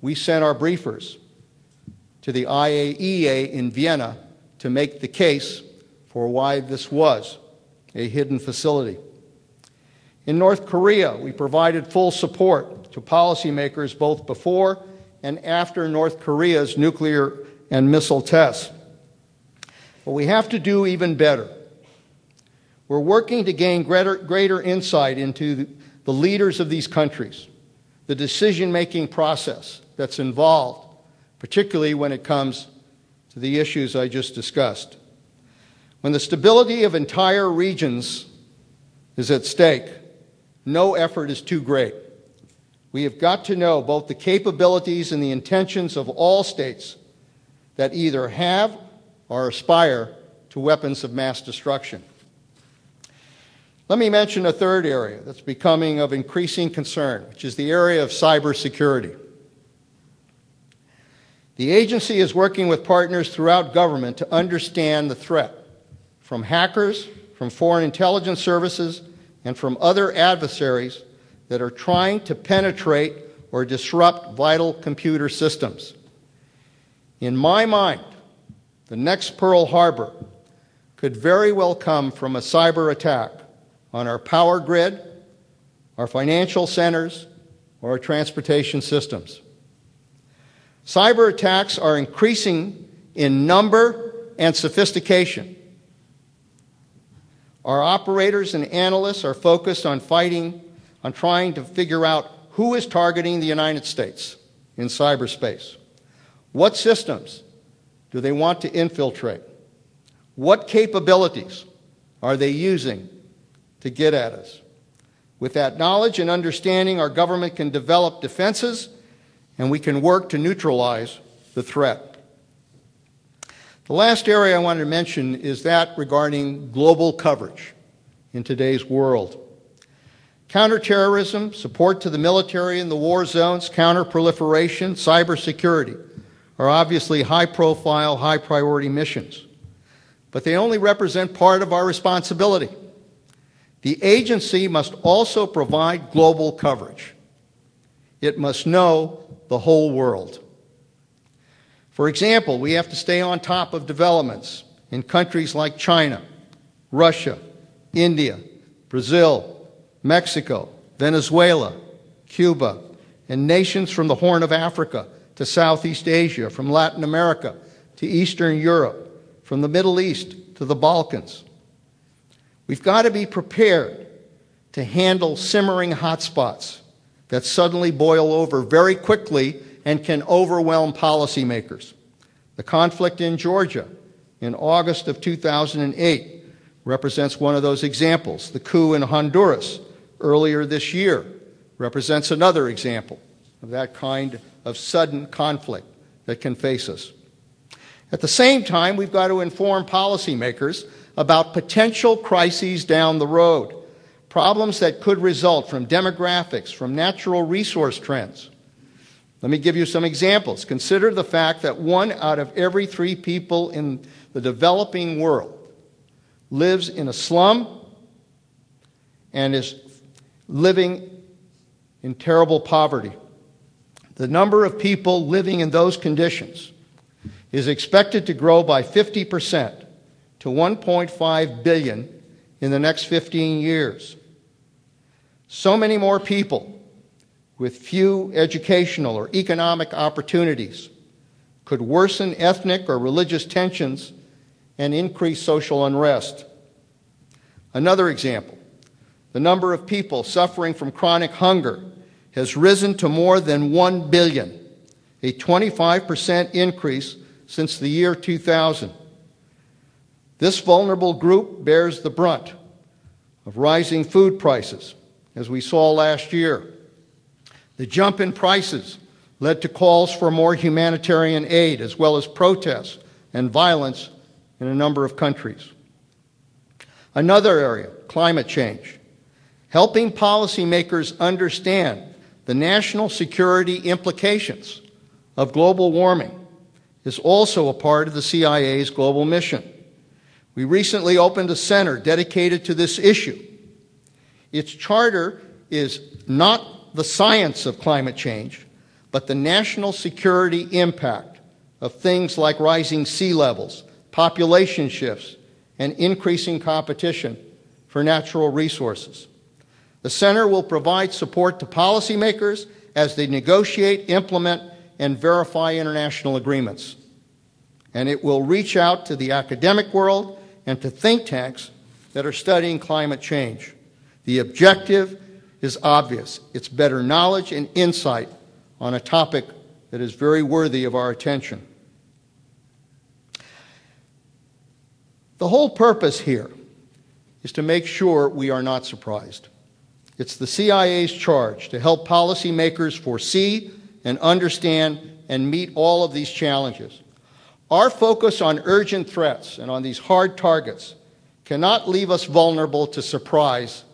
we sent our briefers to the IAEA in Vienna to make the case for why this was a hidden facility. In North Korea, we provided full support to policymakers both before and after North Korea's nuclear and missile tests. But we have to do even better. We're working to gain greater insight into the leaders of these countries, the decision-making process that's involved, particularly when it comes to the issues I just discussed. When the stability of entire regions is at stake, no effort is too great. We have got to know both the capabilities and the intentions of all states that either have or aspire to weapons of mass destruction. Let me mention a third area that's becoming of increasing concern, which is the area of cybersecurity. The agency is working with partners throughout government to understand the threat from hackers, from foreign intelligence services, and from other adversaries that are trying to penetrate or disrupt vital computer systems. In my mind, the next Pearl Harbor could very well come from a cyber attack on our power grid, our financial centers, or our transportation systems. Cyber attacks are increasing in number and sophistication. Our operators and analysts are focused on trying to figure out who is targeting the United States in cyberspace. What systems do they want to infiltrate? What capabilities are they using to get at us? With that knowledge and understanding, our government can develop defenses and we can work to neutralize the threat. The last area I wanted to mention is that regarding global coverage in today's world. Counterterrorism, support to the military in the war zones, counterproliferation, cybersecurity are obviously high-profile, high-priority missions. But they only represent part of our responsibility. The agency must also provide global coverage. It must know the whole world. For example, we have to stay on top of developments in countries like China, Russia, India, Brazil, Mexico, Venezuela, Cuba, and nations from the Horn of Africa to Southeast Asia, from Latin America to Eastern Europe, from the Middle East to the Balkans. We've got to be prepared to handle simmering hotspots that suddenly boil over very quickly and can overwhelm policymakers. The conflict in Georgia in August of 2008 represents one of those examples. The coup in Honduras earlier this year represents another example of that kind of sudden conflict that can face us. At the same time, we've got to inform policymakers about potential crises down the road, problems that could result from demographics, from natural resource trends. Let me give you some examples. Consider the fact that 1 out of every 3 people in the developing world lives in a slum and is living in terrible poverty. The number of people living in those conditions is expected to grow by 50% to 1.5 billion in the next 15 years. So many more people with few educational or economic opportunities could worsen ethnic or religious tensions and increase social unrest. Another example, the number of people suffering from chronic hunger has risen to more than 1 billion, a 25% increase since the year 2000. This vulnerable group bears the brunt of rising food prices, as we saw last year. The jump in prices led to calls for more humanitarian aid, as well as protests and violence in a number of countries. Another area, climate change. Helping policymakers understand the national security implications of global warming is also a part of the CIA's global mission. We recently opened a center dedicated to this issue. Its charter is not the science of climate change, but the national security impact of things like rising sea levels, population shifts, and increasing competition for natural resources. The Center will provide support to policymakers as they negotiate, implement, and verify international agreements. And it will reach out to the academic world and to think tanks that are studying climate change. The objective is obvious. It's better knowledge and insight on a topic that is very worthy of our attention. The whole purpose here is to make sure we are not surprised. It's the CIA's charge to help policymakers foresee and understand and meet all of these challenges. Our focus on urgent threats and on these hard targets cannot leave us vulnerable to surprise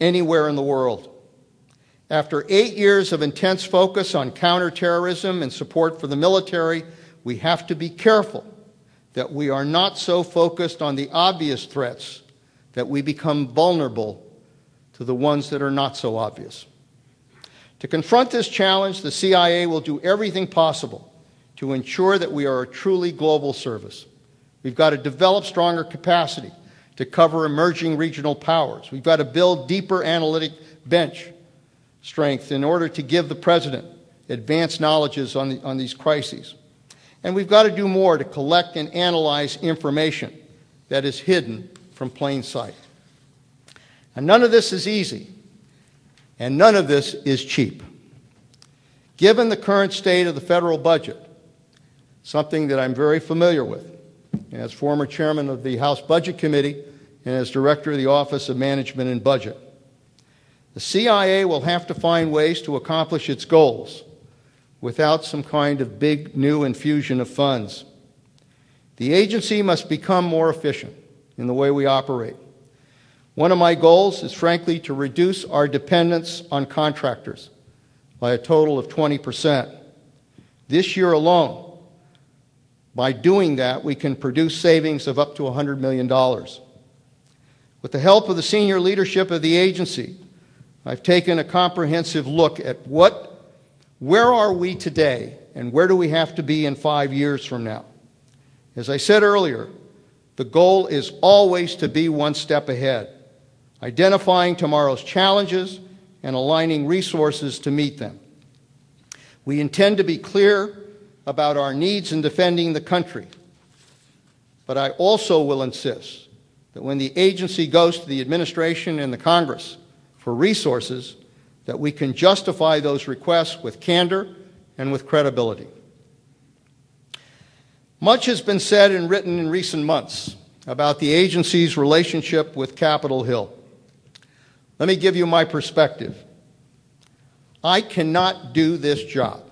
anywhere in the world. After 8 years of intense focus on counterterrorism and support for the military, we have to be careful that we are not so focused on the obvious threats that we become vulnerable to the ones that are not so obvious. To confront this challenge, the CIA will do everything possible to ensure that we are a truly global service. We've got to develop stronger capacity to cover emerging regional powers. We've got to build deeper analytic bench strength in order to give the President advanced knowledges on these crises. And we've got to do more to collect and analyze information that is hidden from plain sight. And none of this is easy, and none of this is cheap. Given the current state of the federal budget, something that I'm very familiar with, as former chairman of the House Budget Committee and as director of the Office of Management and Budget, the CIA will have to find ways to accomplish its goals without some kind of big new infusion of funds. The agency must become more efficient in the way we operate. One of my goals is, frankly, to reduce our dependence on contractors by a total of 20%. This year alone, by doing that, we can produce savings of up to $100 million. With the help of the senior leadership of the agency, I've taken a comprehensive look at where are we today and where do we have to be in 5 years from now. As I said earlier, the goal is always to be one step ahead, identifying tomorrow's challenges and aligning resources to meet them. We intend to be clear about our needs in defending the country, but I also will insist that when the agency goes to the administration and the Congress for resources, that we can justify those requests with candor and with credibility. Much has been said and written in recent months about the agency's relationship with Capitol Hill. Let me give you my perspective. I cannot do this job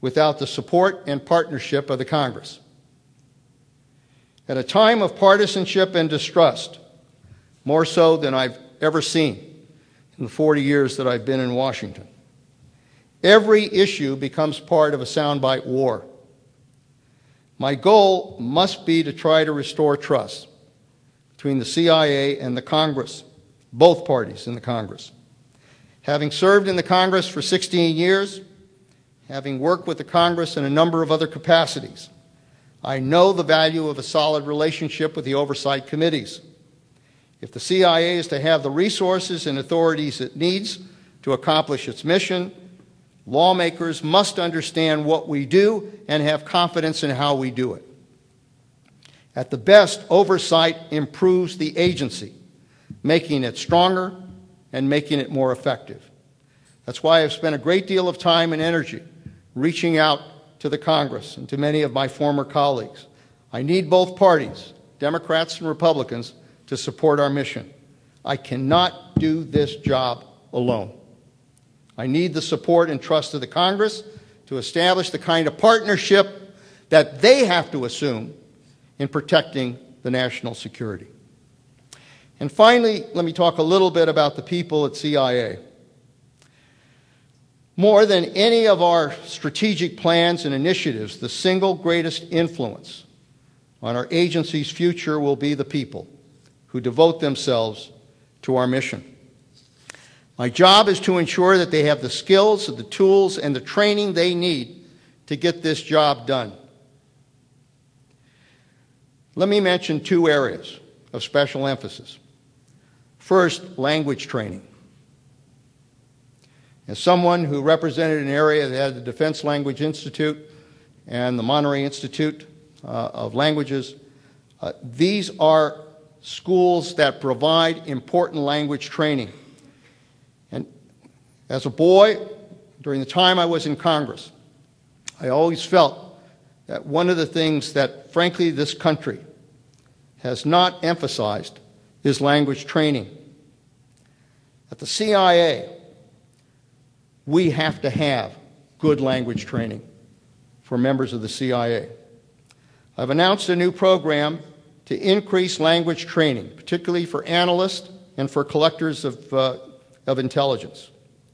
without the support and partnership of the Congress. At a time of partisanship and distrust, more so than I've ever seen in the 40 years that I've been in Washington, every issue becomes part of a soundbite war. My goal must be to try to restore trust between the CIA and the Congress, both parties in the Congress. Having served in the Congress for 16 years, having worked with the Congress in a number of other capacities, I know the value of a solid relationship with the oversight committees. If the CIA is to have the resources and authorities it needs to accomplish its mission, lawmakers must understand what we do and have confidence in how we do it. At the best, oversight improves the agency, making it stronger and making it more effective. That's why I've spent a great deal of time and energy reaching out to the Congress and to many of my former colleagues. I need both parties, Democrats and Republicans, to support our mission. I cannot do this job alone. I need the support and trust of the Congress to establish the kind of partnership that they have to assume in protecting the national security. And finally, let me talk a little bit about the people at CIA. More than any of our strategic plans and initiatives, the single greatest influence on our agency's future will be the people who devote themselves to our mission. My job is to ensure that they have the skills, the tools, and the training they need to get this job done. Let me mention two areas of special emphasis. First, language training. As someone who represented an area that had the Defense Language Institute and the Monterey Institute of Languages, these are schools that provide important language training. And as a boy, during the time I was in Congress, I always felt that one of the things that, frankly, this country has not emphasized is language training. At the CIA, we have to have good language training for members of the CIA. I've announced a new program to increase language training, particularly for analysts and for collectors of intelligence.